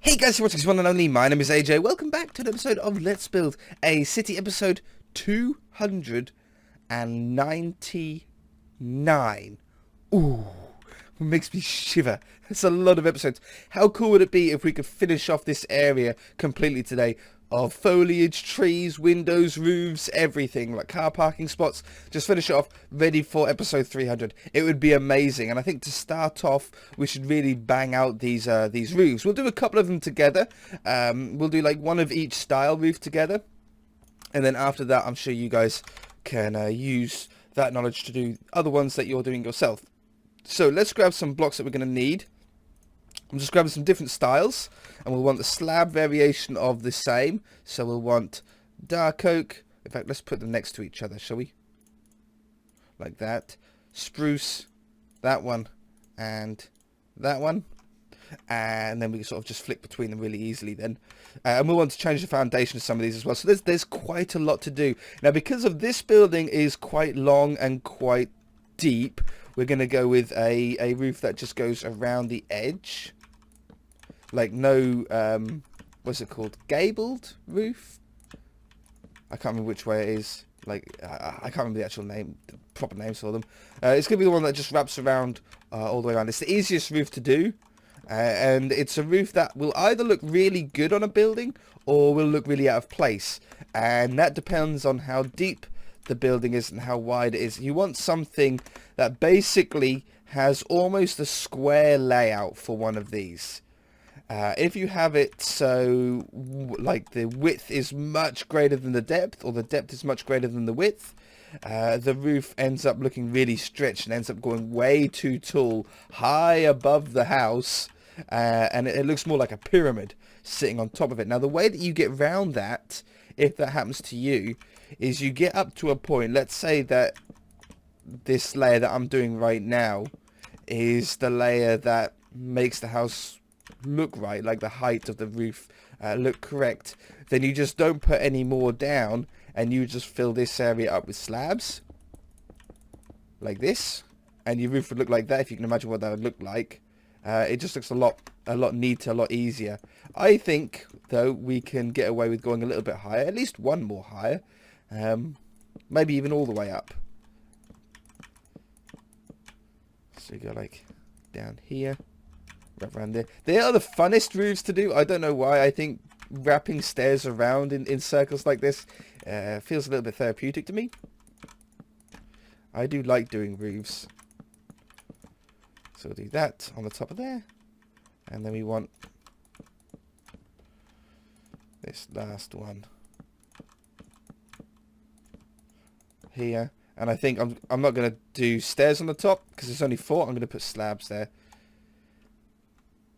Hey guys, you're watching one and only. My name is AJ. Welcome back to an episode of Let's Build a City, episode 299. Ooh, makes me shiver. It's a lot of episodes. How cool would it be if we could finish off this area completely today? Of foliage, trees, windows, roofs, everything, like car parking spots. Just finish it off, ready for episode 300. It would be amazing. And I think to start off, we should really bang out these roofs. We'll do a couple of them together. We'll do like one of each style roof together. And then after that, I'm sure you guys can use that knowledge to do other ones that you're doing yourself. So let's grab some blocks that we're going to need. I'm just grabbing some different styles, and we'll want the slab variation of the same. So we'll want dark oak. In fact, let's put them next to each other, shall we? Like that. Spruce, that one, and that one. And then we can sort of just flick between them really easily then. And we'll want to change the foundation of some of these as well. So there's quite a lot to do. Now, because of this building is quite long and quite deep, we're going to go with a roof that just goes around the edge. Like no, what's it called? Gabled roof? I can't remember which way it is. Like, I can't remember the actual name, the proper names for them. It's going to be the one that just wraps around all the way around. It's the easiest roof to do. And it's a roof that will either look really good on a building or will look really out of place. And that depends on how deep the building is and how wide it is. You want something that basically has almost a square layout for one of these. If you have it so like the width is much greater than the depth, or the depth is much greater than the width, the roof ends up looking really stretched and ends up going way too tall, high above the house, and it looks more like a pyramid sitting on top of it. Now, the way that you get around that, if that happens to you, is you get up to a point. Let's say that this layer that I'm doing right now is the layer that makes the house look right, like the height of the roof look correct. Then you just don't put any more down, and you just fill this area up with slabs like this, and your roof would look like that. If you can imagine what that would look like, it just looks a lot neater, a lot easier. I think though we can get away with going a little bit higher, at least one more higher, maybe even all the way up. So you go like down here, wrap around there. They are the funnest roofs to do. I don't know why. I think wrapping stairs around in circles like this feels a little bit therapeutic to me. I do like doing roofs. So we'll do that on the top of there. And then we want this last one here. And I think I'm not going to do stairs on the top because there's only 4. I'm going to put slabs there.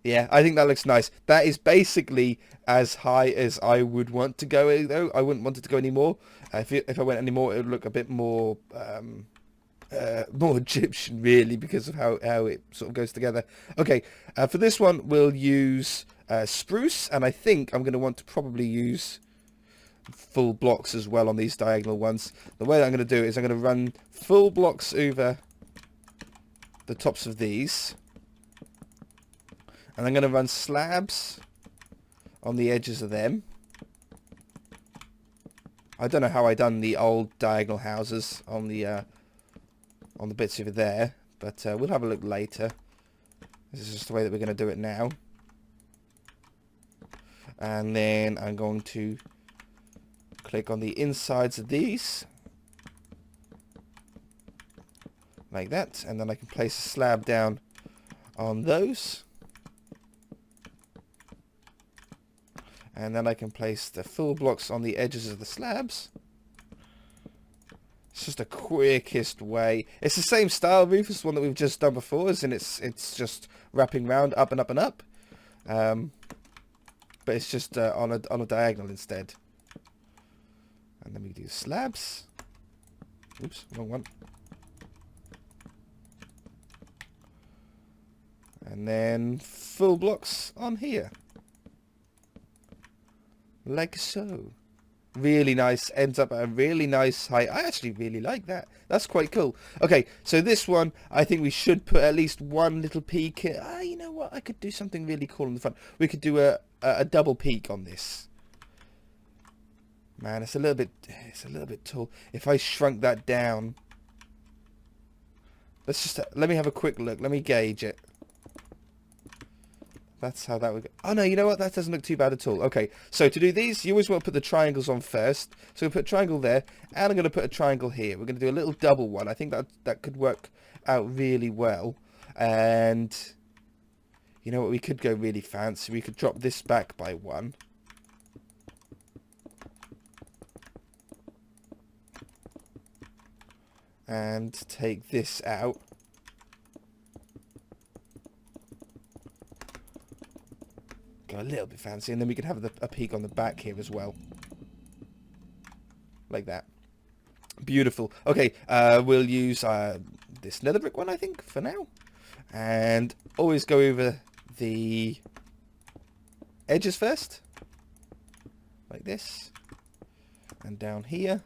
Yeah, I think that looks nice. That is basically as high as I would want to go, though. I wouldn't want it to go any more. If I went any more, it would look a bit more more Egyptian, really, because of how it sort of goes together. Okay, for this one, we'll use spruce, and I think I'm going to want to probably use full blocks as well on these diagonal ones. The way that I'm going to do it is I'm going to run full blocks over the tops of these. And I'm going to run slabs on the edges of them. I don't know how I done the old diagonal houses on the bits over there, but we'll have a look later. This is just the way that we're going to do it now. And then I'm going to click on the insides of these. Like that. And then I can place a slab down on those. And then I can place the full blocks on the edges of the slabs. It's just the quickest way. It's the same style roof as the one that we've just done before, as in it's just wrapping round up and up and up. But it's just on a diagonal instead. And then we do slabs. Oops, wrong one. And then full blocks on here. Like so. Really nice. Ends up at a really nice height. I actually really like that. That's quite cool. Okay, so this one, I think we should put at least one little peak. You know what? I could do something really cool in the front. We could do a double peak on this. Man, it's a little bit tall. If I shrunk that down, let me have a quick look. Let me gauge it. That's how that would go. Oh, no, you know what? That doesn't look too bad at all. Okay, so to do these, you always want to put the triangles on first. So we'll put a triangle there, and I'm going to put a triangle here. We're going to do a little double one. I think that could work out really well. And you know what? We could go really fancy. We could drop this back by one. And take this out. Go a little bit fancy, and then we could have a peak on the back here as well, like that. Beautiful. Okay, we'll use this nether brick one, I think, for now, and always go over the edges first, like this, and down here.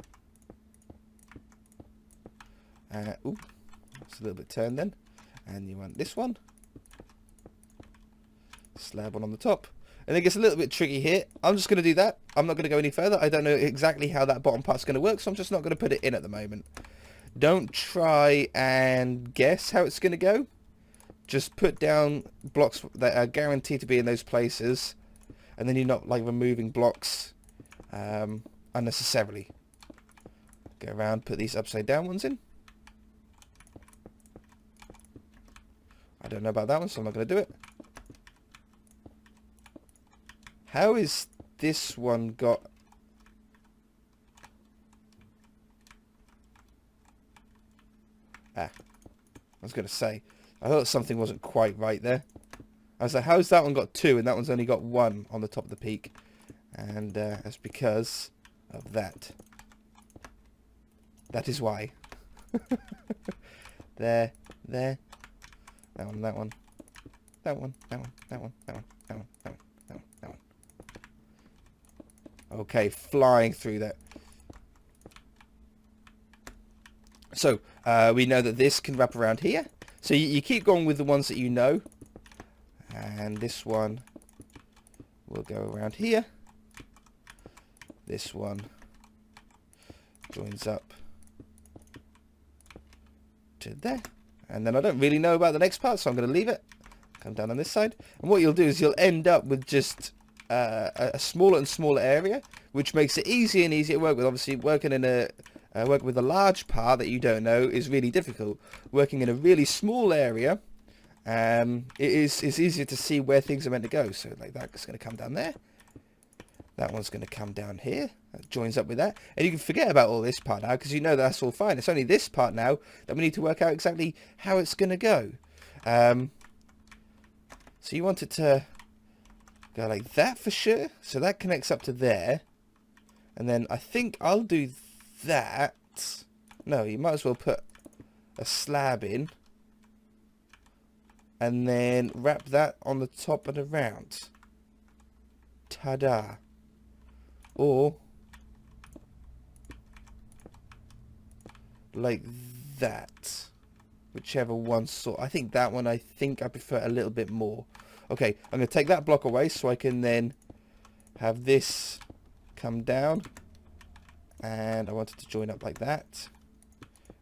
Ooh, it's a little bit turned then, and you want this one. Slab one on the top. And it gets a little bit tricky here. I'm just going to do that. I'm not going to go any further. I don't know exactly how that bottom part's going to work, so I'm just not going to put it in at the moment. Don't try and guess how it's going to go. Just put down blocks that are guaranteed to be in those places, and then you're not like removing blocks unnecessarily. Go around, put these upside down ones in. I don't know about that one, so I'm not going to do it. How is this one got... I was going to say, I thought something wasn't quite right there. I was like, how's that one got 2 and that one's only got 1 on the top of the peak? And that's because of that. That is why. There. That one, that one. That one, that one, that one, that one, that one, that one, that one, that one. Okay, flying through that. So, we know that this can wrap around here. So you keep going with the ones that you know. And this one will go around here. This one joins up to there. And then I don't really know about the next part, so I'm going to leave it. Come down on this side. And what you'll do is you'll end up with just a smaller and smaller area, which makes it easier and easier to work with. Obviously, working with a large part that you don't know is really difficult. Working in a really small area, it's easier to see where things are meant to go. So like that's going to come down there. That one's going to come down here. That joins up with that. And you can forget about all this part now because you know that's all fine. It's only this part now that we need to work out exactly how it's going to go. So you want it to go like that for sure. So that connects up to there. And then I think I'll do that. No, you might as well put a slab in. And then wrap that on the top and around. Ta-da. Or like that. Whichever one sort. I think that one, I prefer a little bit more. Okay, I'm going to take that block away so I can then have this come down. And I want it to join up like that.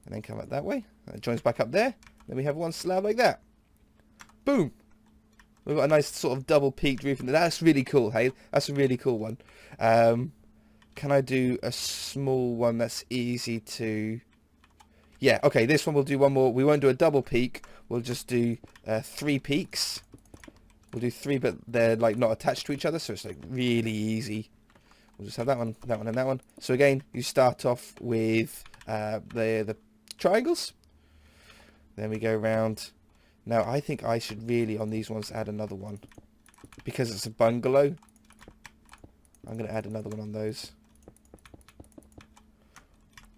And then come up that way. And it joins back up there. Then we have one slab like that. Boom. We've got a nice sort of double peaked roof. And that's really cool, hey? That's a really cool one. Can I do a small one that's easy to... Yeah, okay, this one we'll do one more. We won't do a double peak. We'll just do 3 peaks. We'll do 3, but they're like not attached to each other, so it's like really easy. We'll just have that one, and that one. So again, you start off with the triangles. Then we go around. Now, I think I should really, on these ones, add another one. Because it's a bungalow. I'm going to add another one on those.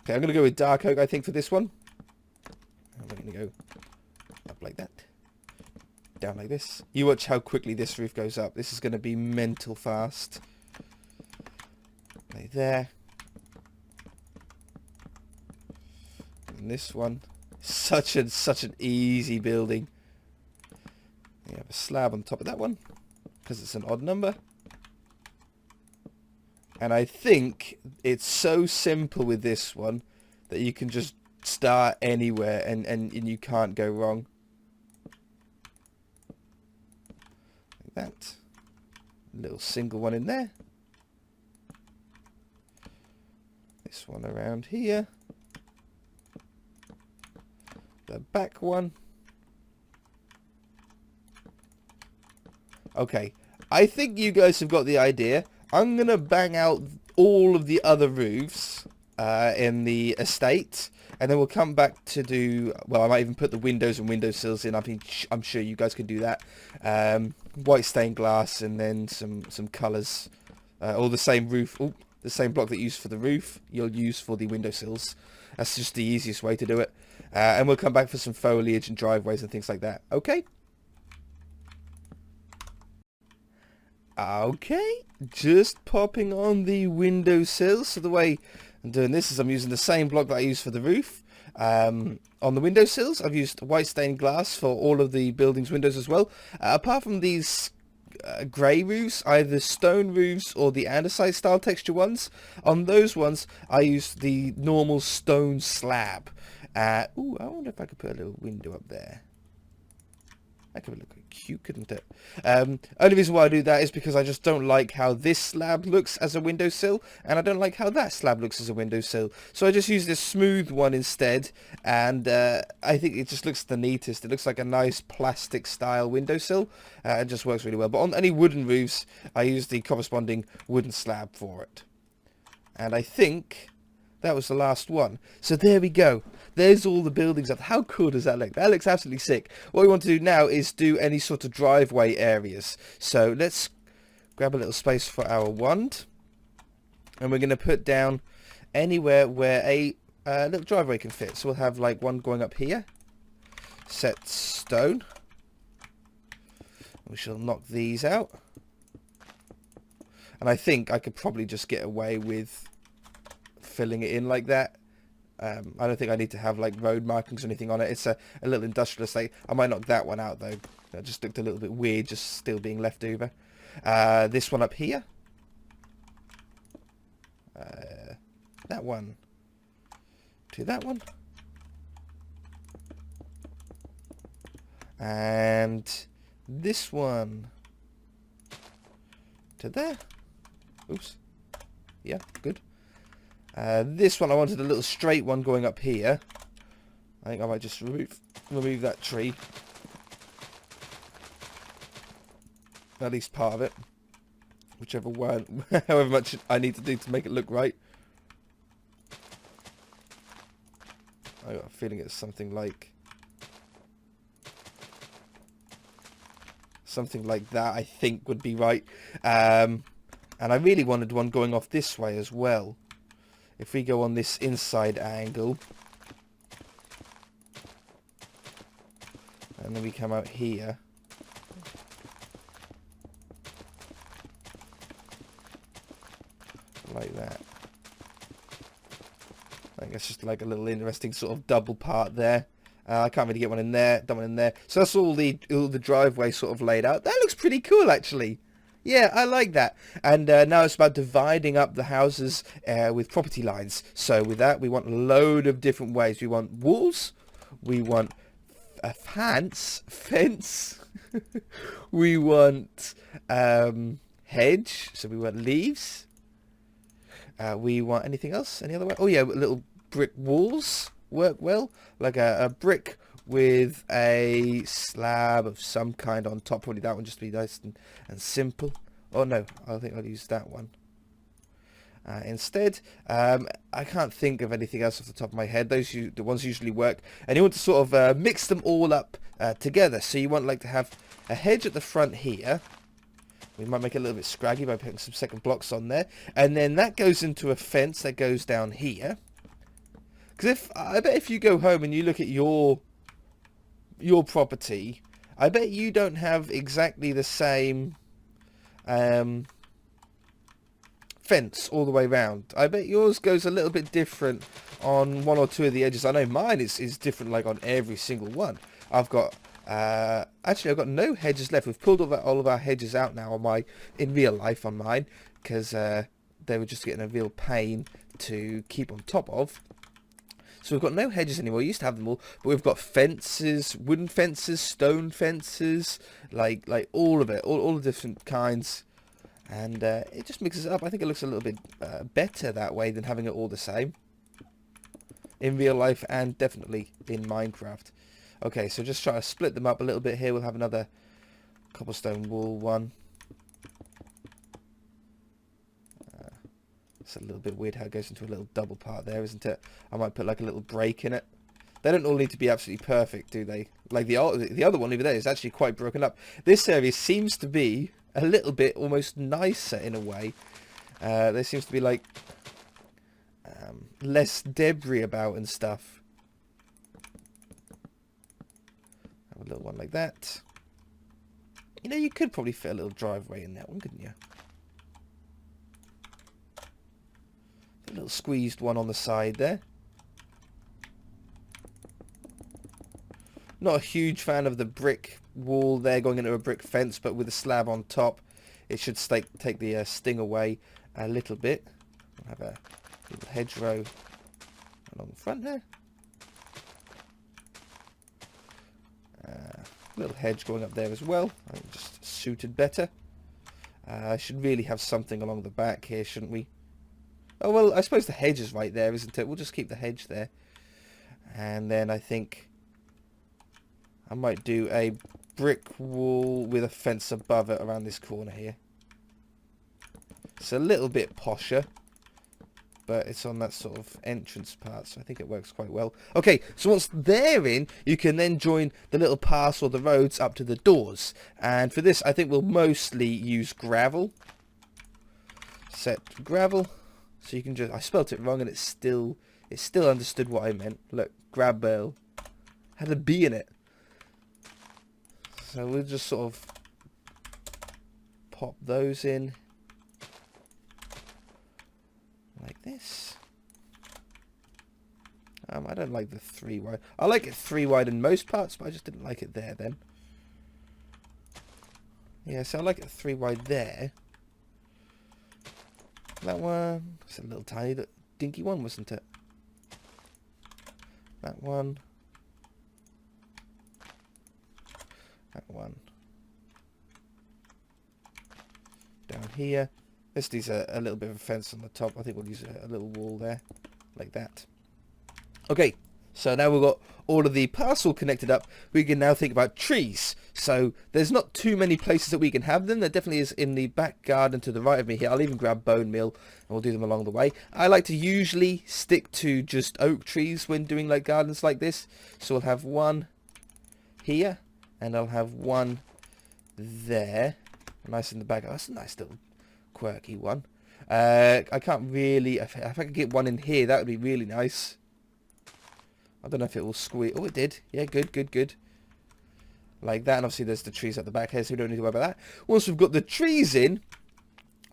Okay, I'm going to go with dark oak, I think, for this one. I'm going to go up like that. Down like this. You watch how quickly this roof goes up. This is going to be mental fast. Like there. And this one, such an easy building. You have a slab on top of that one because it's an odd number. And I think it's so simple with this one that you can just start anywhere and you can't go wrong. Like that. Little single one in there. This one around here. The back one. Okay, I think you guys have got the idea. I'm going to bang out all of the other roofs in the estate. And then we'll come back to do... Well, I might even put the windows and windowsills in. I'm sure you guys can do that. White stained glass and then some colours. Or the same roof... Oh, the same block that you use for the roof, you'll use for the windowsills. That's just the easiest way to do it. And we'll come back for some foliage and driveways and things like that. Okay? Okay, just popping on the windowsills. So the way I'm doing this is I'm using the same block that I use for the roof. On the windowsills, I've used white stained glass for all of the building's windows as well. Apart from these grey roofs, either stone roofs or the andesite style texture ones. On those ones, I used the normal stone slab. Ooh, I wonder if I could put a little window up there. That could look cute, couldn't it? Only reason why I do that is because I just don't like how this slab looks as a windowsill, and I don't like how that slab looks as a windowsill. So I just use this smooth one instead, and I think it just looks the neatest. It looks like a nice plastic style windowsill. It just works really well. But on any wooden roofs, I use the corresponding wooden slab for it. And I think that was the last one. So there we go. There's all the buildings up. How cool does that look? That looks absolutely sick. What we want to do now is do any sort of driveway areas. So let's grab a little space for our wand. And we're going to put down anywhere where a little driveway can fit. So we'll have like one going up here. Set stone. We shall knock these out. And I think I could probably just get away with filling it in like that. I don't think I need to have like road markings or anything on it. It's a little industrial estate. I might knock that one out though. That just looked a little bit weird, just still being left over. This one up here. That one. To that one. And this one. To there. Oops. Yeah, good. This one, I wanted a little straight one going up here. I think I might just remove that tree. At least part of it. Whichever one, however much I need to do to make it look right. I got a feeling it's something like that, I think would be right. And I really wanted one going off this way as well. If we go on this inside angle, and then we come out here, like that. I think that's just like a little interesting sort of double part there. I can't really get one in there, done one in there. So that's all the driveway sort of laid out. That looks pretty cool, actually. Yeah, I like that. And now it's about dividing up the houses with property lines. So with that, we want a load of different ways. We want walls. We want a fence. We want hedge. So we want leaves. We want anything else? Any other way? Oh yeah, little brick walls work well. Like a brick with a slab of some kind on top. Probably that one just to be nice and simple. Oh no, I think I'll use that one instead. I can't think of anything else off the top of my head. The ones usually work. And you want to sort of mix them all up together. So you want like to have a hedge at the front here. We might make it a little bit scraggy by putting some second blocks on there. And then that goes into a fence that goes down here. Because I bet if you go home and you look at your property, I bet you don't have exactly the same fence all the way around. I bet yours goes a little bit different on one or two of the edges. I know mine is different, like on every single one. I've got actually I've got no hedges left. We've pulled all of our hedges out now on in real life on mine, because they were just getting a real pain to keep on top of. So we've got no hedges anymore. We used to have them all, but we've got fences, wooden fences, stone fences, like all of it, all the different kinds. And it just mixes it up. I think it looks a little bit better that way than having it all the same in real life and definitely in Minecraft. Okay, so just try to split them up a little bit here. We'll have another cobblestone wall one. It's a little bit weird how it goes into a little double part there, isn't it? I might put like a little break in it. They don't all need to be absolutely perfect, do they? Like the other one over there is actually quite broken up. This area seems to be a little bit almost nicer in a way. There seems to be like less debris about and stuff. Have a little one like that. You know, you could probably fit a little driveway in that one, couldn't you? A little squeezed one on the side there. Not a huge fan of the brick wall there going into a brick fence, but with a slab on top, it should take the sting away a little bit. We'll have a little hedgerow along the front there. Little hedge going up there as well. I think just suited better. I should really have something along the back here, shouldn't we? Oh, well, I suppose the hedge is right there, isn't it? We'll just keep the hedge there. And then I think I might do a brick wall with a fence above it around this corner here. It's a little bit posher, but it's on that sort of entrance part, so I think it works quite well. Okay, so once they're in, you can then join the little paths or the roads up to the doors. And for this, I think we'll mostly use gravel. Set gravel. So you can just, I spelt it wrong and it still understood what I meant. Look, gravel had a B in it. So we'll just sort of pop those in like this. I don't like the 3 wide. I like it 3 wide in most parts, but I just didn't like it there then. Yeah, so I like it 3 wide there. That one, it's a little tiny, dinky one, wasn't it? That one. That one. Down here. This needs a little bit of a fence on the top. I think we'll use a little wall there, like that. Okay, so now we've got all of the parcel connected up. We can now think about trees. So there's not too many places that we can have them. There definitely is in the back garden to the right of me here. I'll even grab bone meal and we'll do them along the way. I like to usually stick to just oak trees when doing like gardens like this. So we'll have one here and I'll have one there. Nice in the back. Oh, that's a nice little quirky one. I can't really, if I could get one in here, that would be really nice. I don't know if it will squeeze. Oh, it did. Yeah, good. Like that. And obviously there's the trees at the back here, so we don't need to worry about that. Once we've got the trees in,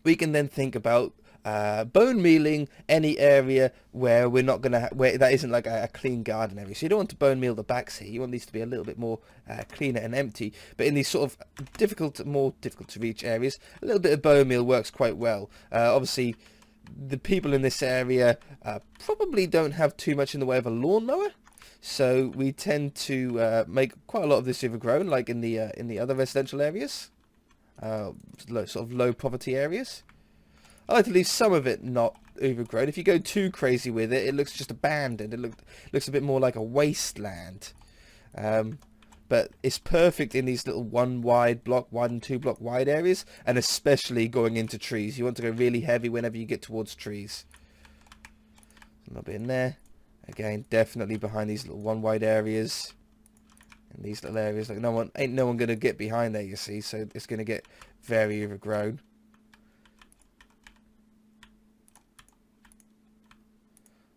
we can then think about bone mealing any area where we're not gonna where that isn't like a clean garden area. So you don't want to bone meal the backs here. You want these to be a little bit more cleaner and empty. But in these sort of more difficult to reach areas, a little bit of bone meal works quite well. Obviously, the people in this area probably don't have too much in the way of a lawnmower. So we tend to make quite a lot of this overgrown, like in the other residential areas, sort of low poverty areas. I like to leave some of it not overgrown. If you go too crazy with it, it looks just abandoned. It looks a bit more like a wasteland. But it's perfect in these little 1 block wide and 2 block wide areas, and especially going into trees. You want to go really heavy whenever you get towards trees. A little bit in there. Again, definitely behind these little 1 wide areas. And these little areas, like ain't no one gonna get behind there, you see, so it's gonna get very overgrown.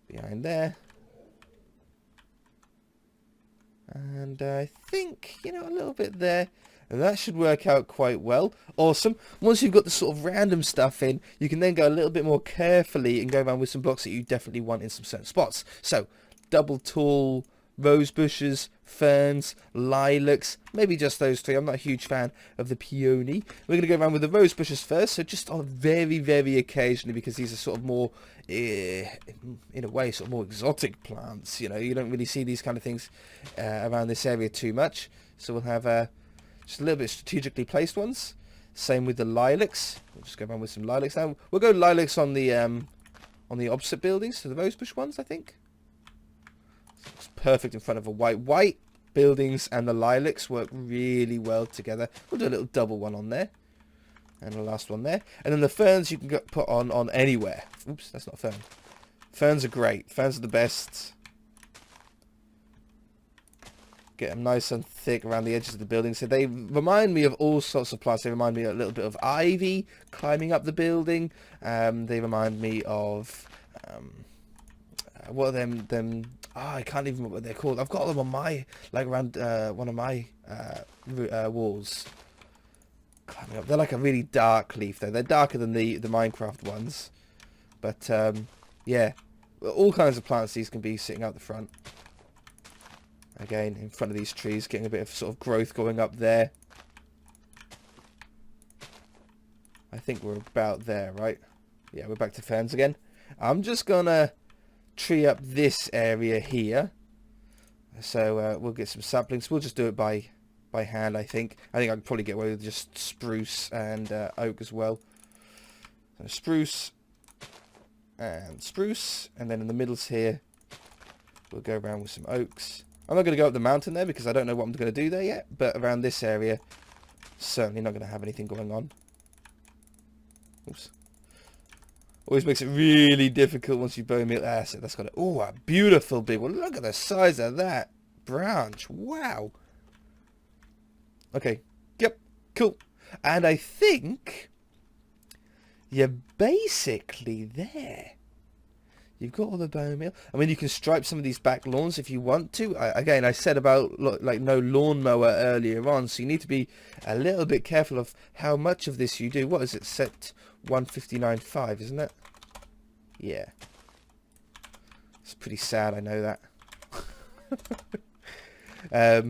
Behind there. And I think, a little bit there. And that should work out quite well. Awesome. Once you've got the sort of random stuff in, you can then go a little bit more carefully and go around with some blocks that you definitely want in some certain spots. So, double tall rose bushes, ferns, lilacs, maybe just those three. I'm not a huge fan of the peony. We're going to go around with the rose bushes first, so just on very, very occasionally, because these are sort of more, in a way, sort of more exotic plants. You know, you don't really see these kind of things around this area too much. So we'll have just a little bit strategically placed ones. Same with the lilacs. We'll just go around with some lilacs now. We'll go lilacs on the opposite buildings to the rosebush ones, I think. It's perfect in front of a white buildings, and the lilacs work really well together. We'll do a little double one on there, and the last one there. And then the ferns you can put on anywhere. Oops, that's not a fern. Ferns are great. Ferns are the best. Get them nice and thick around the edges of the building. So they remind me of all sorts of plants. They remind me a little bit of ivy climbing up the building. They remind me of what are them? Oh, I can't even remember what they're called. I've got them on my, like, around one of my walls. Climbing up. They're like a really dark leaf, though. They're darker than the Minecraft ones. But, yeah. All kinds of plants these can be sitting out the front. Again, in front of these trees, getting a bit of sort of growth going up there. I think we're about there, right? Yeah, we're back to ferns again. I'm just gonna tree up this area here, so we'll get some saplings. We'll just do it by hand. I think I can probably get away with just spruce and oak as well. So spruce, and then in the middles here we'll go around with some oaks. I'm not going to go up the mountain there because I don't know what I'm going to do there yet, but around this area certainly not going to have anything going on. Oops. Always makes it really difficult once you bone meal. That's it. That's got it. Oh, a beautiful big one. Look at the size of that branch. Wow. Okay. Yep. Cool. And I think you're basically there. You've got all the bone meal. I mean, you can stripe some of these back lawns if you want to. Again, I said about like no lawnmower earlier on, so you need to be a little bit careful of how much of this you do. What is it? Set 159.5, isn't it? Yeah. It's pretty sad, I know that. But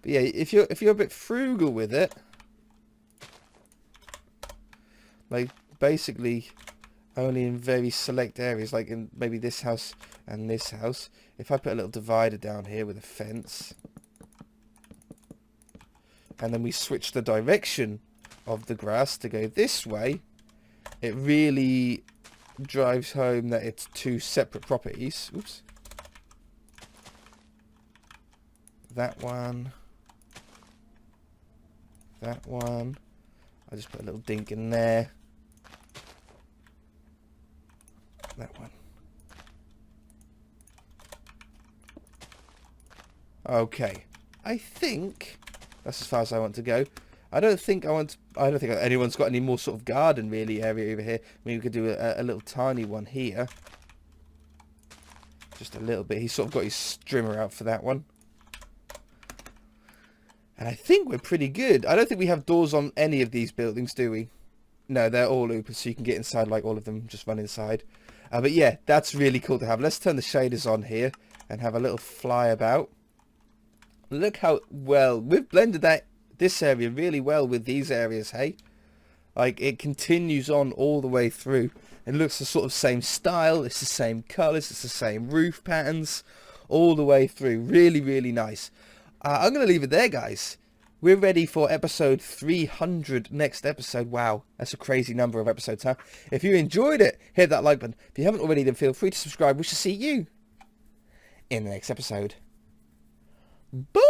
yeah, if you're a bit frugal with it, like basically only in very select areas, like in maybe this house and this house. If I put a little divider down here with a fence, and then we switch the direction of the grass to go this way, it really drives home that it's two separate properties. Oops. That one. That one. I just put a little dink in there. That one. Okay. I think that's as far as I want to go. I don't think anyone's got any more sort of garden really area over here. I mean, we could do a little tiny one here. Just a little bit. He's sort of got his strimmer out for that one. And I think we're pretty good. I don't think we have doors on any of these buildings, do we? No, they're all open, so you can get inside like all of them. Just run inside. But yeah, that's really cool to have. Let's turn the shaders on here and have a little fly about. Look how well we've blended this area really well with these areas, hey? Like, it continues on all the way through. It looks the sort of same style. It's the same colours. It's the same roof patterns all the way through. Really, really nice. I'm going to leave it there, guys. We're ready for episode 300 next episode. Wow, that's a crazy number of episodes, huh? If you enjoyed it, hit that like button. If you haven't already, then feel free to subscribe. We shall see you in the next episode. Bye!